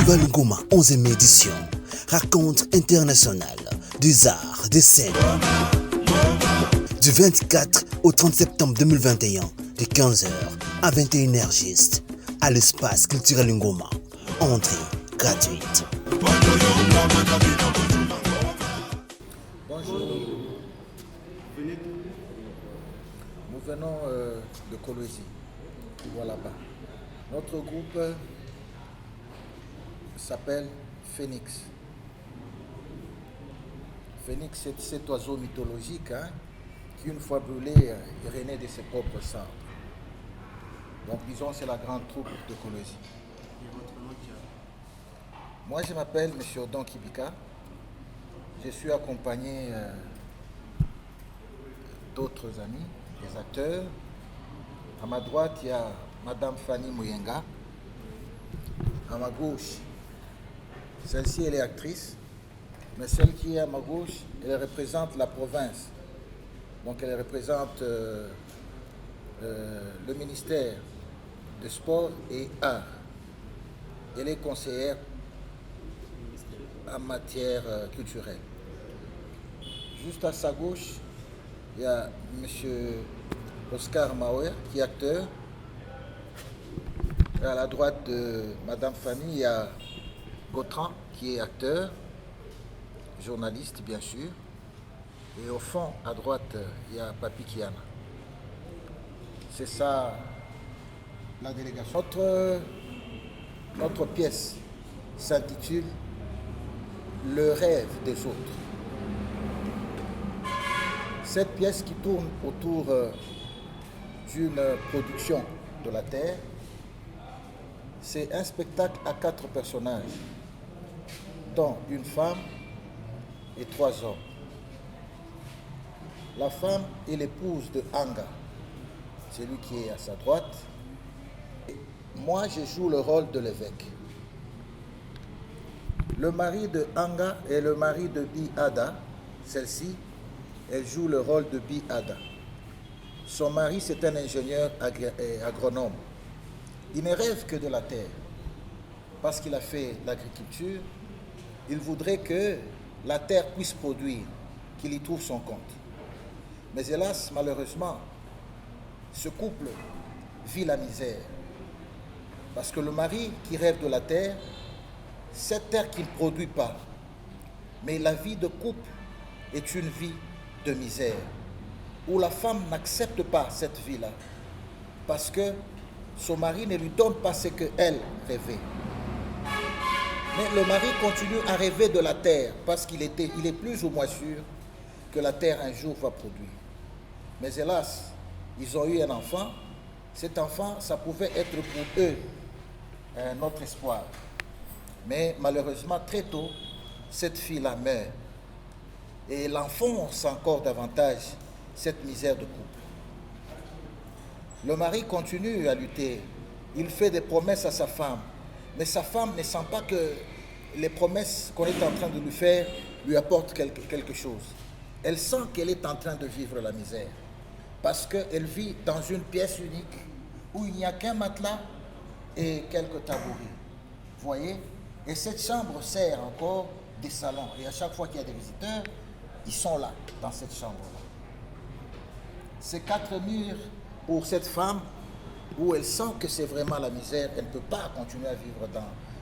Festival Ngoma 11e édition. Rencontre internationale des arts, des scènes. Du 24 au 30 septembre 2021, de 15h à 21h juste, à l'espace culturel Ngoma. Entrée gratuite. Bonjour. Nous venons de Kolwezi, qui voit là-bas. Notre groupe s'appelle Phénix. Phénix, c'est cet oiseau mythologique qui, une fois brûlé, est rené de ses propres cendres. Donc, disons, c'est la grande troupe de Kolwezi. Moi, je m'appelle M. Odon Kibika. Je suis accompagné d'autres amis, des acteurs. À ma droite, il y a Madame Fanny Muyenga. À ma gauche, celle-ci, elle est actrice. Mais celle qui est à ma gauche, elle représente la province. Donc, elle représente le ministère de Sport et Arts. Elle est conseillère en matière culturelle. Juste à sa gauche, il y a M. Oscar Mauer, qui est acteur. Et à la droite de Mme Fanny, il y a Gautran, qui est acteur, journaliste bien sûr. Et au fond, à droite, il y a Papi Kiana. C'est ça la délégation. Notre pièce s'intitule Le rêve des autres. Cette pièce qui tourne autour d'une production de la Terre, c'est un spectacle à 4 personnages, dont une femme et 3 hommes. La femme est l'épouse de Anga, celui qui est à sa droite. Moi, je joue le rôle de l'évêque. Le mari de Anga est le mari de Bi Ada. Celle-ci, elle joue le rôle de Bi Ada. Son mari, c'est un ingénieur agronome. Il ne rêve que de la terre. Parce qu'il a fait l'agriculture, il voudrait que la terre puisse produire, qu'il y trouve son compte. Mais hélas, malheureusement, ce couple vit la misère. Parce que le mari qui rêve de la terre, cette terre qui ne produit pas. Mais la vie de couple est une vie de misère, où la femme n'accepte pas cette vie-là, parce que son mari ne lui donne pas ce qu'elle rêvait. Mais le mari continue à rêver de la terre, parce qu'il est plus ou moins sûr que la terre un jour va produire. Mais hélas, ils ont eu un enfant. Cet enfant, ça pouvait être pour eux notre espoir. Mais malheureusement, très tôt, cette fille-là meurt. Et elle enfonce encore davantage cette misère de couple. Le mari continue à lutter. Il fait des promesses à sa femme. Mais sa femme ne sent pas que les promesses qu'on est en train de lui faire lui apportent quelque chose. Elle sent qu'elle est en train de vivre la misère. Parce qu'elle vit dans une pièce unique où il n'y a qu'un matelas et quelques tabourets. Vous voyez? Et cette chambre sert encore des salons. Et à chaque fois qu'il y a des visiteurs, ils sont là, dans cette chambre-là. Ces 4 murs pour cette femme, où elle sent que c'est vraiment la misère, elle ne peut pas continuer à vivre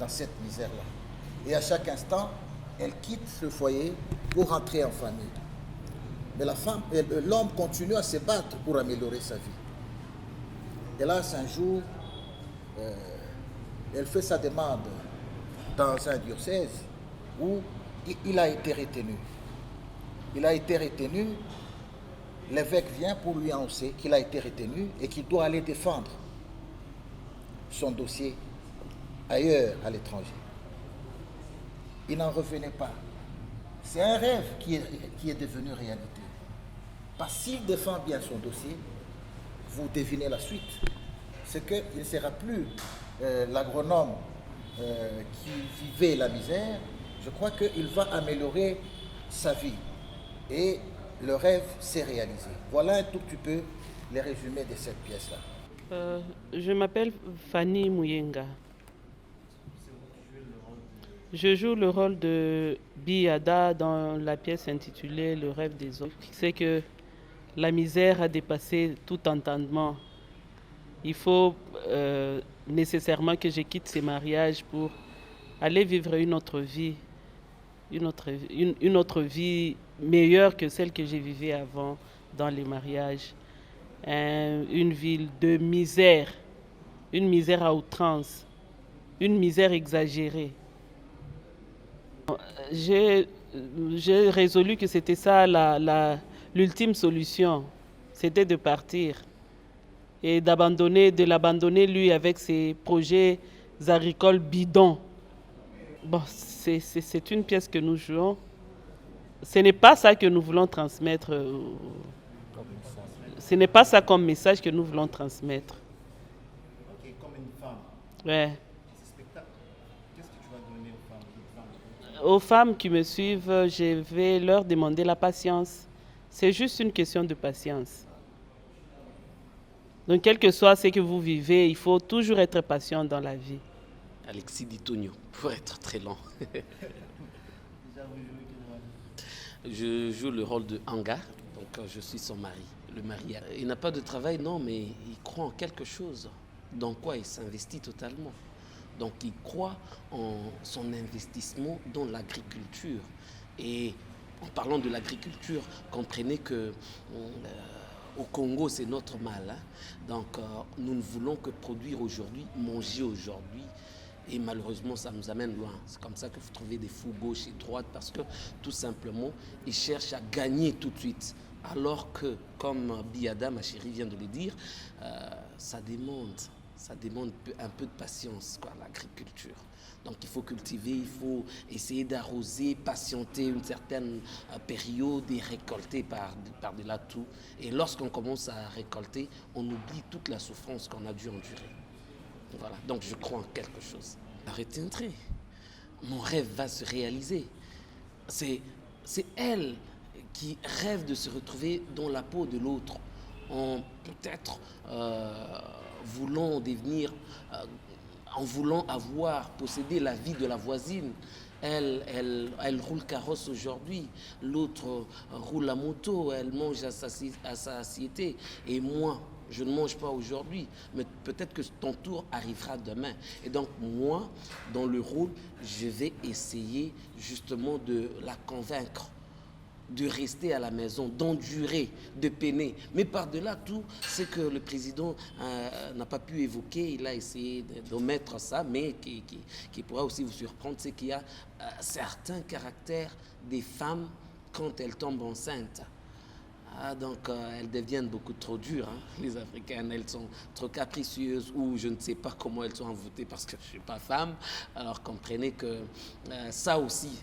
dans cette misère-là. Et à chaque instant, elle quitte ce foyer pour rentrer en famille. Mais l'homme continue à se battre pour améliorer sa vie. Hélas, un jour, elle fait sa demande dans un diocèse où il a été retenu. Il a été retenu, l'évêque vient pour lui annoncer qu'il a été retenu et qu'il doit aller défendre son dossier ailleurs, à l'étranger. Il n'en revenait pas. C'est un rêve qui est devenu réalité. Parce qu'il défend bien son dossier, vous devinez la suite. C'est qu'il ne sera plus l'agronome qui vivait la misère. Je crois qu'il va améliorer sa vie. Et le rêve s'est réalisé. Voilà un tout petit peu les résumés de cette pièce-là. Je m'appelle Fanny Muyenga. Je joue le rôle de Biada dans la pièce intitulée Le rêve des autres. C'est que la misère a dépassé tout entendement. Il faut nécessairement que je quitte ces mariages pour aller vivre une autre vie, une autre vie meilleure que celle que j'ai vivue avant dans les mariages. Une vie de misère, une misère à outrance, une misère exagérée. J'ai résolu que c'était ça l'ultime solution, c'était de partir et de l'abandonner lui avec ses projets agricoles bidons. Bon, c'est une pièce que nous jouons. Ce n'est pas ça que nous voulons transmettre. Ce n'est pas ça comme message que nous voulons transmettre. Ok, comme une femme. Ouais. Ce spectacle, qu'est-ce que tu vas donner aux femmes? Aux femmes qui me suivent, je vais leur demander la patience. C'est juste une question de patience. Donc, quel que soit ce que vous vivez, il faut toujours être patient dans la vie. Alexis Ditonio, pour être très lent. Je joue le rôle de Anga, donc je suis son mari, le mari. Il n'a pas de travail, non, mais il croit en quelque chose, dans quoi il s'investit totalement. Donc il croit en son investissement dans l'agriculture. Et en parlant de l'agriculture, comprenez que au Congo, c'est notre mal. Hein. Donc nous ne voulons que produire aujourd'hui, manger aujourd'hui. Et malheureusement, ça nous amène loin. C'est comme ça que vous trouvez des fous gauche et droite parce que tout simplement, ils cherchent à gagner tout de suite. Alors que, comme Biada, ma chérie, vient de le dire, ça demande un peu de patience, quoi, l'agriculture. Donc il faut cultiver, il faut essayer d'arroser, patienter une certaine période et récolter par-delà tout. Et lorsqu'on commence à récolter, on oublie toute la souffrance qu'on a dû endurer. Voilà, donc je crois en quelque chose. Je retiendrai. Mon rêve va se réaliser. C'est elle qui rêve de se retrouver dans la peau de l'autre, en peut-être en voulant posséder la vie de la voisine. Elle roule carrosse aujourd'hui, l'autre roule la moto, elle mange à sa assiété. Et moi, je ne mange pas aujourd'hui, mais peut-être que ton tour arrivera demain. Et donc moi, dans le rôle, je vais essayer justement de la convaincre de rester à la maison, d'endurer, de peiner. Mais par-delà tout, ce que le président n'a pas pu évoquer, il a essayé d'omettre ça, mais qui pourra aussi vous surprendre, c'est qu'il y a certains caractères des femmes quand elles tombent enceintes. Donc elles deviennent beaucoup trop dures, hein. Les Africaines, elles sont trop capricieuses ou je ne sais pas comment elles sont envoûtées parce que je ne suis pas femme. Alors comprenez que ça aussi,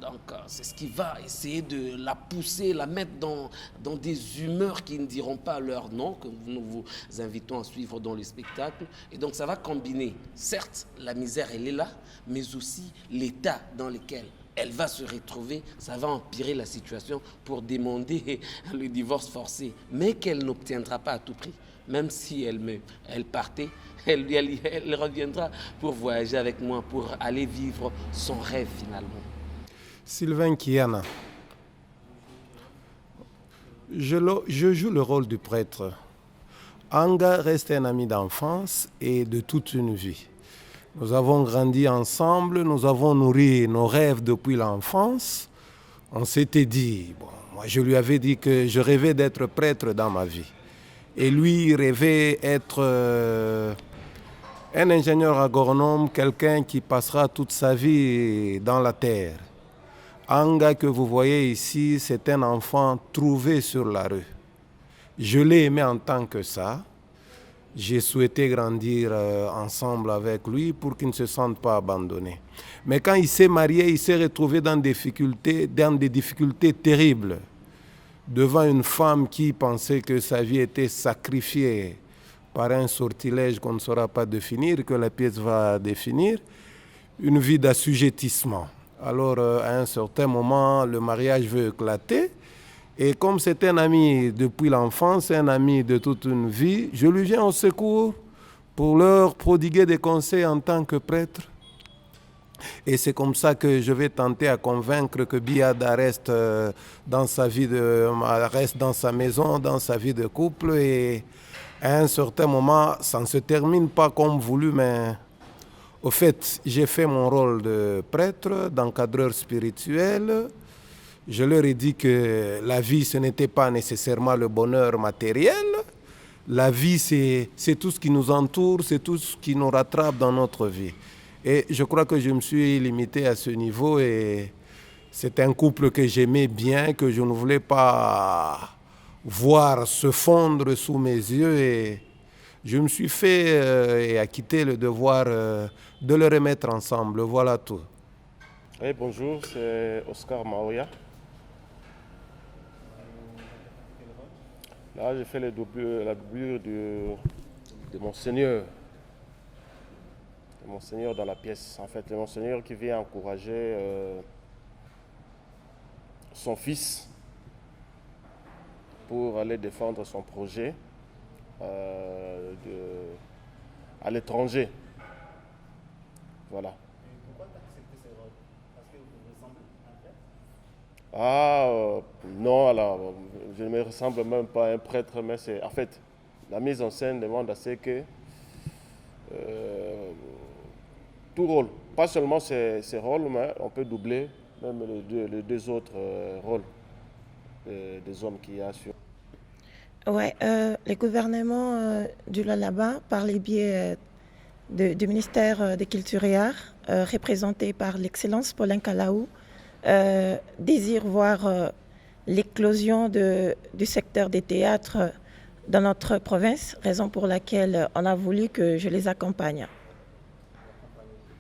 donc c'est ce qui va essayer de la pousser, la mettre dans des humeurs qui ne diront pas leur nom, que nous vous invitons à suivre dans le spectacle. Et donc ça va combiner, certes, la misère elle est là, mais aussi l'état dans lequel elle va se retrouver, ça va empirer la situation pour demander le divorce forcé, mais qu'elle n'obtiendra pas à tout prix. Même si elle partait, elle reviendra pour voyager avec moi, pour aller vivre son rêve finalement. Sylvain Kiana, je joue le rôle du prêtre. Anga reste un ami d'enfance et de toute une vie. Nous avons grandi ensemble, nous avons nourri nos rêves depuis l'enfance. On s'était dit, moi je lui avais dit que je rêvais d'être prêtre dans ma vie. Et lui rêvait être un ingénieur agronome, quelqu'un qui passera toute sa vie dans la terre. Anga que vous voyez ici, c'est un enfant trouvé sur la rue. Je l'ai aimé en tant que ça. J'ai souhaité grandir ensemble avec lui pour qu'il ne se sente pas abandonné. Mais quand il s'est marié, il s'est retrouvé dans des difficultés terribles. Devant une femme qui pensait que sa vie était sacrifiée par un sortilège qu'on ne saura pas définir, que la pièce va définir, une vie d'assujettissement. Alors, à un certain moment, le mariage veut éclater. Et comme c'est un ami depuis l'enfance, un ami de toute une vie, je lui viens au secours pour leur prodiguer des conseils en tant que prêtre. Et c'est comme ça que je vais tenter à convaincre que Biada reste dans sa vie reste dans sa maison, dans sa vie de couple. Et à un certain moment, ça ne se termine pas comme voulu, mais au fait, j'ai fait mon rôle de prêtre, d'encadreur spirituel. Je leur ai dit que la vie, ce n'était pas nécessairement le bonheur matériel. La vie, c'est tout ce qui nous entoure, c'est tout ce qui nous rattrape dans notre vie. Et je crois que je me suis limité à ce niveau et c'est un couple que j'aimais bien, que je ne voulais pas voir se fondre sous mes yeux. Et je me suis fait et acquitté le devoir de le remettre ensemble. Voilà tout. Oui, bonjour, c'est Oscar Maoya. Là, j'ai fait la doublure de Monseigneur. De Monseigneur dans la pièce. En fait, le Monseigneur qui vient encourager son fils pour aller défendre son projet à l'étranger. Voilà. Pourquoi tu as accepté ce rôle? Parce que vous ressemblez à un prêtre? Non, alors, je ne me ressemble même pas à un prêtre, mais c'est, en fait, la mise en scène demande assez que tout rôle, pas seulement ces rôles, mais on peut doubler même les deux autres rôles des hommes qu'il y a sur. Ouais, le gouvernement du Lualaba, par les biais du ministère des Cultures et Arts, représenté par l'excellence Pauline Kalaou, désire voir l'éclosion du secteur des théâtres dans notre province, raison pour laquelle on a voulu que je les accompagne.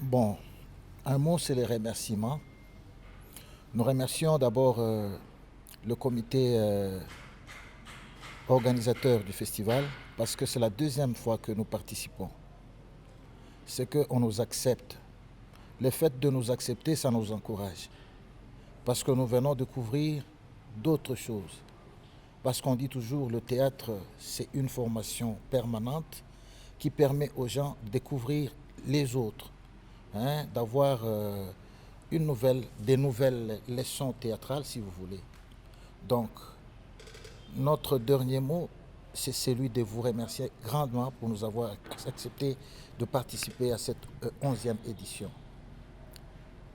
Bon, un mot, c'est les remerciements. Nous remercions d'abord le comité organisateur du festival parce que c'est la deuxième fois que nous participons. C'est qu'on nous accepte. Le fait de nous accepter, ça nous encourage. Parce que nous venons découvrir d'autres choses. Parce qu'on dit toujours le théâtre, c'est une formation permanente qui permet aux gens de découvrir les autres, hein, d'avoir des nouvelles leçons théâtrales, si vous voulez. Donc, notre dernier mot, c'est celui de vous remercier grandement pour nous avoir accepté de participer à cette 11e édition.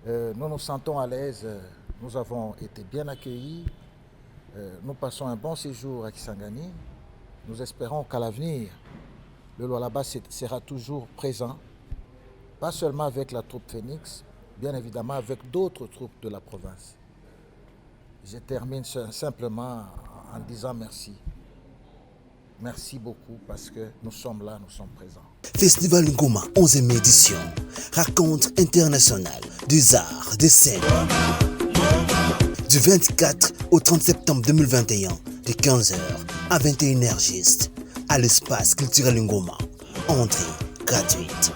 Nous nous sentons à l'aise, nous avons été bien accueillis, nous passons un bon séjour à Kisangani. Nous espérons qu'à l'avenir, le Lualaba sera toujours présent, pas seulement avec la troupe Phoenix, bien évidemment avec d'autres troupes de la province. Je termine simplement en disant merci. Merci beaucoup parce que nous sommes là, nous sommes présents. Festival Ngoma 11e édition, rencontre internationale des arts, des scènes. Du 24 au 30 septembre 2021, de 15h à 21h juste, à l'espace culturel Ngoma. Entrée gratuite.